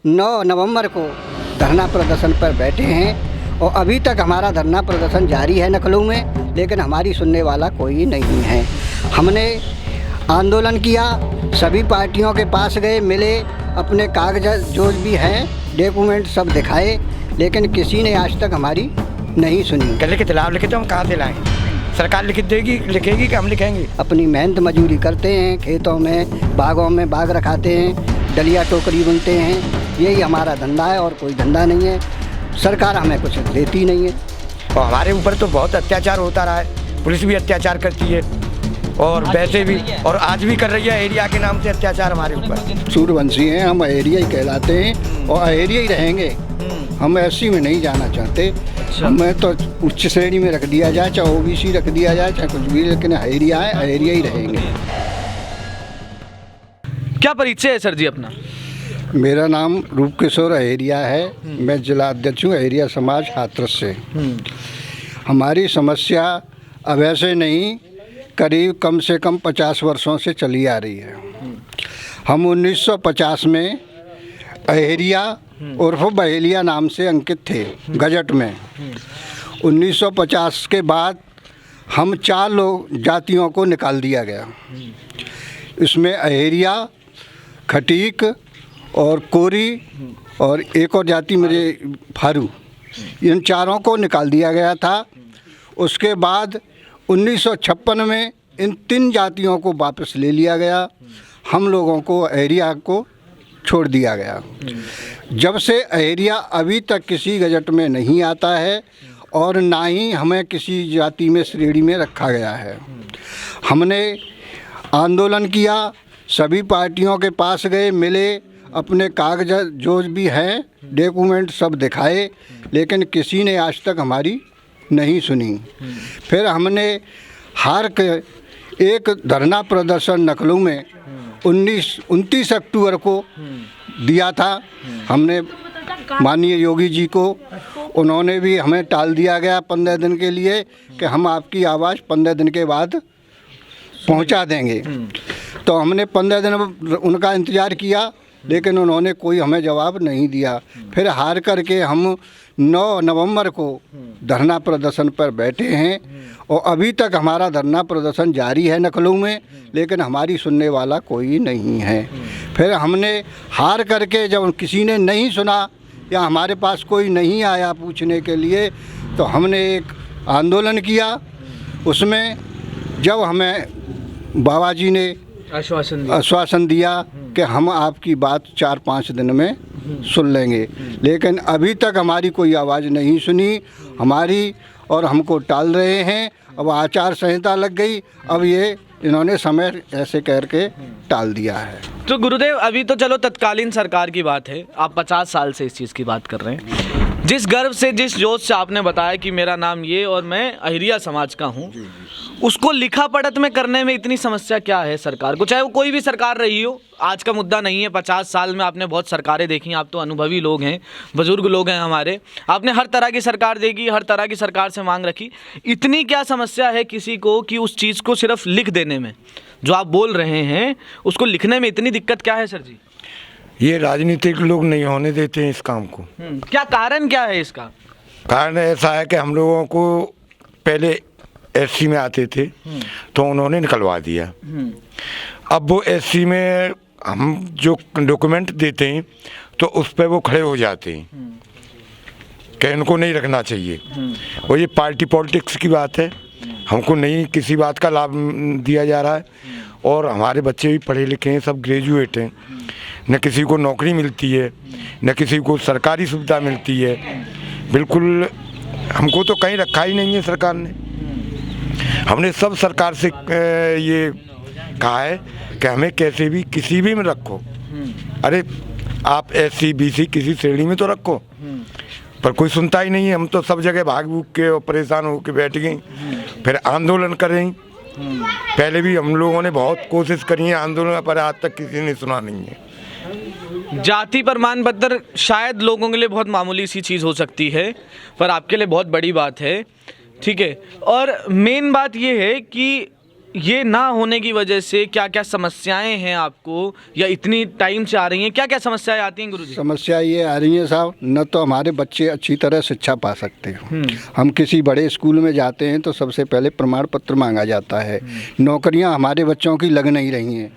9 नवंबर को धरना प्रदर्शन पर बैठे हैं और अभी तक हमारा धरना प्रदर्शन जारी है नकलों में, लेकिन हमारी सुनने वाला कोई नहीं है। हमने आंदोलन किया, सभी पार्टियों के पास गए, मिले, अपने कागजात जो भी हैं डॉक्यूमेंट सब दिखाए, लेकिन किसी ने आज तक हमारी नहीं सुनी। कल के खिलाफ लिखे तो हम कहाँ से लाएँ? सरकार लिखेगी कि हम लिखेंगे? अपनी मेहनत मजदूरी करते हैं, खेतों में बागों में बाग रखाते हैं, डलिया टोकरी बुनते हैं, यही हमारा धंधा है और कोई धंधा नहीं है। सरकार हमें कुछ देती नहीं है और हमारे ऊपर तो बहुत अत्याचार होता रहा है, पुलिस भी अत्याचार करती है और वैसे भी और आज भी कर रही है एरिया के नाम से अत्याचार हमारे ऊपर। सूर्यवंशी हैं, हम एरिया ही कहलाते हैं और एरिया ही रहेंगे। हम एससी में नहीं जाना चाहते, हमें तो उच्च श्रेणी में रख दिया जाए, चाहे ओबीसी रख दिया जाए, चाहे कुछ भी, लेकिन एरिया है, एरिया ही रहेंगे। क्या परिचय है सर जी अपना? मेरा नाम रूपकिशोर अहेरिया है, मैं जिला अध्यक्ष हूँ अहेरिया समाज हाथरस से। हमारी समस्या अब ऐसे नहीं, करीब कम से कम 50 वर्षों से चली आ रही है। हम 1950 में अहेरिया उर्फ बहेलिया नाम से अंकित थे गजट में। 1950 के बाद हम 4 जातियों को निकाल दिया गया। इसमें अहेरिया, खटीक और कोरी और एक और जाति मेरे फारू, इन चारों को निकाल दिया गया था। उसके बाद 1956 में इन 3 जातियों को वापस ले लिया गया, हम लोगों को अहेरिया को छोड़ दिया गया। जब से अहेरिया अभी तक किसी गजट में नहीं आता है और ना ही हमें किसी जाति में श्रेणी में रखा गया है। हमने आंदोलन किया, सभी पार्टियों के पास गए, मिले, अपने कागजात जो भी हैं डॉक्यूमेंट सब दिखाए, लेकिन किसी ने आज तक हमारी नहीं सुनी। फिर हमने हार के एक धरना प्रदर्शन नकलों में 29 अक्टूबर को दिया था। हमने माननीय योगी जी को, उन्होंने भी हमें टाल दिया गया 15 दिन के लिए कि हम आपकी आवाज़ 15 दिन के बाद पहुंचा देंगे। तो हमने 15 दिन उनका इंतज़ार किया, लेकिन उन्होंने कोई हमें जवाब नहीं दिया। फिर हार करके हम 9 नवंबर को धरना प्रदर्शन पर बैठे हैं और अभी तक हमारा धरना प्रदर्शन जारी है नकलों में, लेकिन हमारी सुनने वाला कोई नहीं है। फिर हमने हार करके जब किसी ने नहीं सुना या हमारे पास कोई नहीं आया पूछने के लिए, तो हमने एक आंदोलन किया। उसमें जब हमें बाबा जी ने आश्वासन दिया कि हम आपकी बात 4-5 दिन में सुन लेंगे, लेकिन अभी तक हमारी कोई आवाज़ नहीं सुनी हमारी और हमको टाल रहे हैं। अब आचार संहिता लग गई, अब ये इन्होंने समय ऐसे करके टाल दिया है। तो गुरुदेव, अभी तो चलो तत्कालीन सरकार की बात है, आप 50 साल से इस चीज़ की बात कर रहे हैं। जिस गर्व से, जिस जोश से आपने बताया कि मेरा नाम ये और मैं अहेरिया समाज का हूँ, उसको लिखा पढ़त में करने में इतनी समस्या क्या है सरकार को? चाहे वो कोई भी सरकार रही हो, आज का मुद्दा नहीं है। 50 साल में आपने बहुत सरकारें देखी, आप तो अनुभवी लोग हैं, बुजुर्ग लोग हैं हमारे, आपने हर तरह की सरकार देखी, हर तरह की सरकार से मांग रखी। इतनी क्या समस्या है किसी को कि उस चीज़ को सिर्फ लिख देने में, जो आप बोल रहे हैं उसको लिखने में इतनी दिक्कत क्या है सर जी? ये राजनीतिक लोग नहीं होने देते हैं इस काम को। क्या कारण क्या है इसका? कारण ऐसा है कि हम लोगों को पहले एससी में आते थे तो उन्होंने निकलवा दिया। अब वो एससी में हम जो डॉक्यूमेंट देते हैं तो उस पर वो खड़े हो जाते हैं कि इनको नहीं रखना चाहिए। और ये पार्टी पॉलिटिक्स की बात है, हमको नहीं किसी बात का लाभ दिया जा रहा है। और हमारे बच्चे भी पढ़े लिखे हैं, सब ग्रेजुएट हैं, न किसी को नौकरी मिलती है, न किसी को सरकारी सुविधा मिलती है। बिल्कुल हमको तो कहीं रखा ही नहीं है सरकार ने। हमने सब सरकार से ये कहा है कि हमें कैसे भी किसी भी में रखो। अरे आप एससी बीसी किसी श्रेणी में तो रखो, पर कोई सुनता ही नहीं है। हम तो सब जगह भाग भूग के और परेशान होकर बैठ गए, फिर आंदोलन करें। पहले भी हम लोगों ने बहुत कोशिश करी है आंदोलन, पर आज तक किसी ने सुना नहीं है। जाति प्रमाण पत्र शायद लोगों के लिए बहुत मामूली सी चीज़ हो सकती है, पर आपके लिए बहुत बड़ी बात है, ठीक है। और मेन बात ये है कि ये ना होने की वजह से क्या क्या समस्याएं हैं आपको, या इतनी टाइम से आ रही हैं, क्या क्या समस्याएं आती हैं गुरुजी? समस्या ये आ रही है साहब, न तो हमारे बच्चे अच्छी तरह शिक्षा पा सकते हो। हम किसी बड़े स्कूल में जाते हैं तो सबसे पहले प्रमाण पत्र मांगा जाता है। नौकरियां हमारे बच्चों की लग नहीं रही हैं,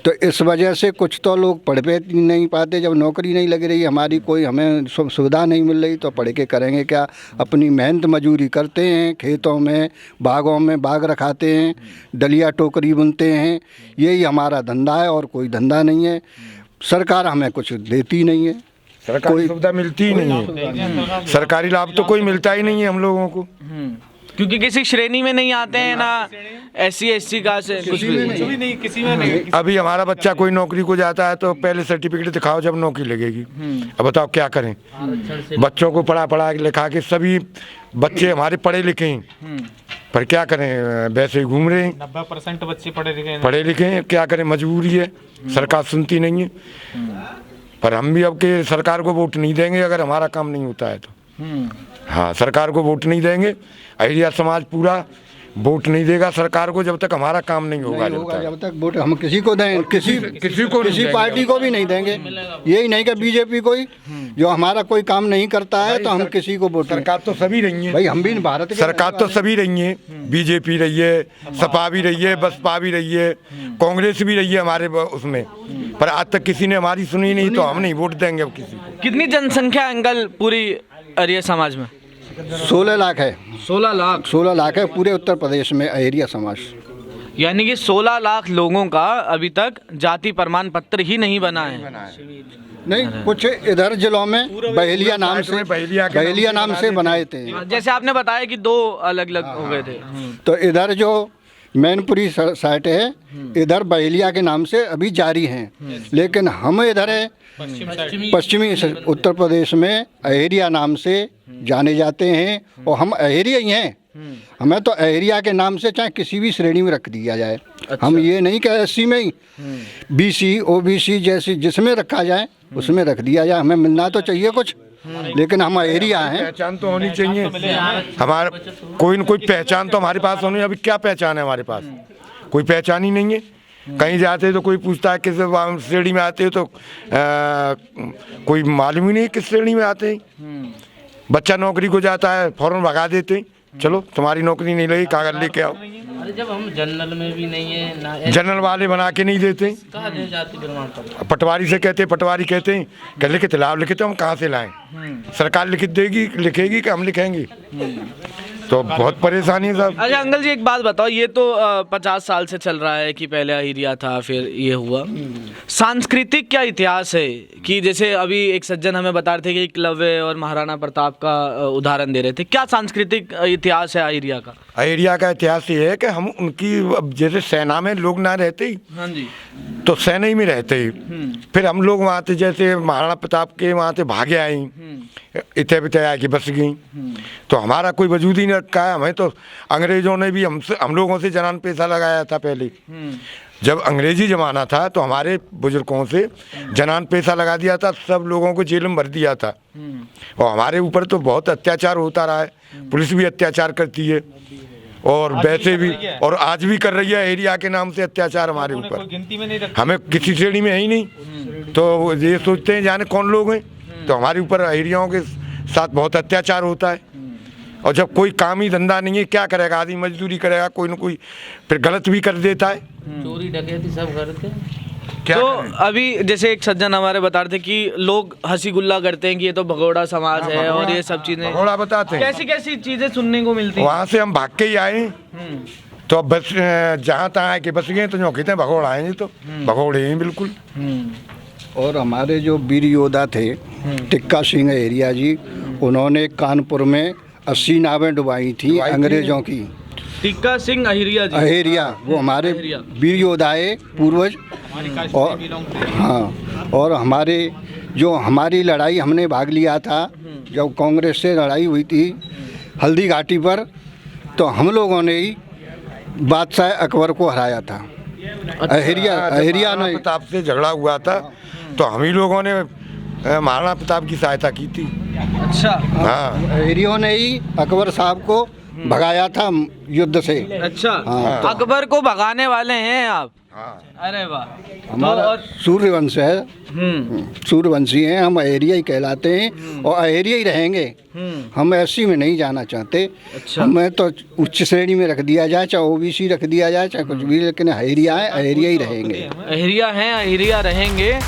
तो इस वजह से कुछ तो लोग पढ़ पे नहीं पाते। जब नौकरी नहीं लग रही, हमारी कोई हमें सुविधा नहीं मिल रही, तो पढ़ के करेंगे क्या? अपनी मेहनत मजूरी करते हैं, खेतों में बागों में बाग रखाते हैं, डलिया टोकरी बुनते हैं, यही हमारा धंधा है और कोई धंधा नहीं है। सरकार हमें कुछ देती नहीं है, सरकारी सुविधा मिलती ही नहीं है, सरकारी लाभ तो कोई मिलता ही नहीं है हम लोगों को। क्योंकि किसी श्रेणी में नहीं आते हैं ना, SC SC का से कुछ भी नहीं, किसी में नहीं। अभी हमारा बच्चा कोई नौकरी को जाता है तो पहले सर्टिफिकेट दिखाओ जब नौकरी लगेगी। अब बताओ क्या करें? बच्चों को पढ़ा लिखा के सभी बच्चे हमारे पढ़े लिखे हैं, पर क्या करें, वैसे ही घूम रहे हैं। 90% बच्चे पढ़े लिखे हैं। क्या करें, मजबूरी है, सरकार सुनती नहीं है। पर हम भी अब के सरकार को वोट नहीं देंगे अगर हमारा काम नहीं होता है तो। हाँ, सरकार को वोट नहीं देंगे। अहिरिया समाज पूरा वोट नहीं देगा सरकार को जब तक हमारा काम नहीं होगा। जब तक वोट हम किसी को दें, किसी पार्टी को भी नहीं देंगे। यही नहीं कि बीजेपी कोई जो हमारा कोई काम नहीं करता है तो हम किसी को वोट। सरकार तो सभी रही है भाई, हम भी भारत के सरकार तो सभी रही है, बीजेपी रही है, सपा भी रही है, बसपा भी रही है, कांग्रेस भी रही है हमारे उसमें, पर आज तक किसी ने हमारी सुनी नहीं, तो हम नहीं वोट देंगे अब किसी को। कितनी जनसंख्या अंकल पूरी अहिरिया समाज में? 16 लाख है। 16 लाख है पूरे उत्तर प्रदेश में अहिरिया समाज। यानी कि 16 लाख लोगों का अभी तक जाति प्रमाण पत्र ही नहीं बना है। नहीं, कुछ इधर जिलों में बहेलिया नाम से बनाए थे। जैसे आपने बताया कि 2 अलग अलग हो गए थे। तो इधर जो मैनपुरी साइट है, इधर बहेलिया के नाम से अभी जारी हैं, लेकिन हम इधर है पश्चिमी उत्तर प्रदेश में अहिरिया नाम से जाने जाते हैं, और हम अहिरिया ही हैं। हमें तो अहिरिया के नाम से चाहे किसी भी श्रेणी में रख दिया जाए। अच्छा। हम ये नहीं कि SC में ही, BC OBC जैसी जिसमें रखा जाए उसमें रख दिया जाए। हमें मिलना तो चाहिए कुछ, लेकिन हम अहिरिया हैं। पहचान तो होनी चाहिए हमारा, कोई न कोई पहचान तो हमारे पास होनी। अभी क्या पहचान है हमारे पास? कोई पहचान ही नहीं है। कहीं जाते तो कोई पूछता है किस श्रेणी में आते हो, तो कोई मालूम ही नहीं किस श्रेणी में आते हैं। बच्चा नौकरी को जाता है, फौरन भगा देते हैं, चलो तुम्हारी नौकरी नहीं लगी, कागज लेके आओ। अरे जब हम जनरल में भी नहीं है ना, जनरल वाले बना के नहीं देते। पटवारी से कहते, पटवारी कहते हैं कि लिखित लाभ लिखित, तो हम कहाँ से लाएं? सरकार लिखेगी कि हम लिखेंगे? तो बहुत परेशानी है साहब। अच्छा अंकल जी, एक बात बताओ, ये तो 50 साल से चल रहा है कि पहले अहिरिया था, फिर ये हुआ। सांस्कृतिक क्या इतिहास है कि जैसे अभी एक सज्जन हमें बता रहे थे कि एकलव्य और महाराणा प्रताप का उदाहरण दे रहे थे, क्या सांस्कृतिक इतिहास है अहिरिया का? अहिरिया का इतिहास ये है कि हम उनकी, जैसे सेना में लोग ना रहते ही, हाँ जी, तो सेना ही में रहते ही, फिर हम लोग वहाँ से जैसे महाराणा प्रताप के वहाँ से भागे आई, इतने बिते आके बस गई, तो हमारा कोई वजूद ही नहीं रखा है। हमें तो अंग्रेजों ने भी हम लोगों से जनान पैसा लगाया था। पहले जब अंग्रेजी ज़माना था तो हमारे बुजुर्गों से जनान पैसा लगा दिया था, सब लोगों को जेल में भर दिया था, और हमारे ऊपर तो बहुत अत्याचार होता रहा है। पुलिस भी अत्याचार करती है, और वैसे भी, और आज भी कर रही है अहिरिया के नाम से अत्याचार हमारे ऊपर। हमें किसी श्रेणी में है ही नहीं, तो ये सोचते हैं जाने कौन लोग हैं, तो हमारे ऊपर अहिरियाओं के साथ बहुत अत्याचार होता है। और जब कोई काम ही धंधा नहीं है, क्या करेगा आदमी? मजदूरी करेगा, कोई ना कोई फिर गलत भी कर देता है, चोरी डकैती सब करते। क्या तो करें? अभी जैसे एक सज्जन हमारे बता रहे थे कि लोग हंसी गुल्ला करते हैं कि ये तो भगोड़ा समाज है, और ये सब चीजें भगोड़ा बताते हैं। कैसी कैसी चीजें सुनने को मिलती हैं। वहाँ से हम भाग के ही आए, तो अब बस जहाँ तहाँ आके बस गए, तो जो कहते हैं भगोड़ा आएंगे, तो भगोड़े हैं बिल्कुल। और हमारे जो वीर योद्धा थे टिक्का सिंह अहिरिया जी, उन्होंने कानपुर में 80 नावें डुबाई थी अंग्रेजों की। टिक्का सिंह अहिरिया जी, अहिरिया वो हमारे वीर योद्धाए पूर्वज। और हाँ, और हमारे जो हमारी लड़ाई हमने भाग लिया था, जब कांग्रेस से लड़ाई हुई थी हल्दी घाटी पर, तो हम लोगों ने ही बादशाह अकबर को हराया था। अहिरिया ने प्रताप से झगड़ा हुआ था, तो हम ही लोगों ने महाराणा प्रताप की सहायता की थी। अच्छा, हाँ, अहिरियों ने ही अकबर साहब को भगाया था युद्ध से। अच्छा, हाँ। अकबर को भगाने वाले हैं आप। अरे वाह। हमारा सूर्यवंश है, सूर्यवंशी हैं हम, अहेरिया ही कहलाते हैं और अहेरिया ही रहेंगे। हम एससी में नहीं जाना चाहते। अच्छा। हमें तो उच्च श्रेणी में रख दिया जाए, चाहे ओबीसी रख दिया जाए, चाहे कुछ भी, लेकिन अहेरिया है, अहेरिया ही रहेंगे। अहिरिया हैं, अहिरिया रहेंगे।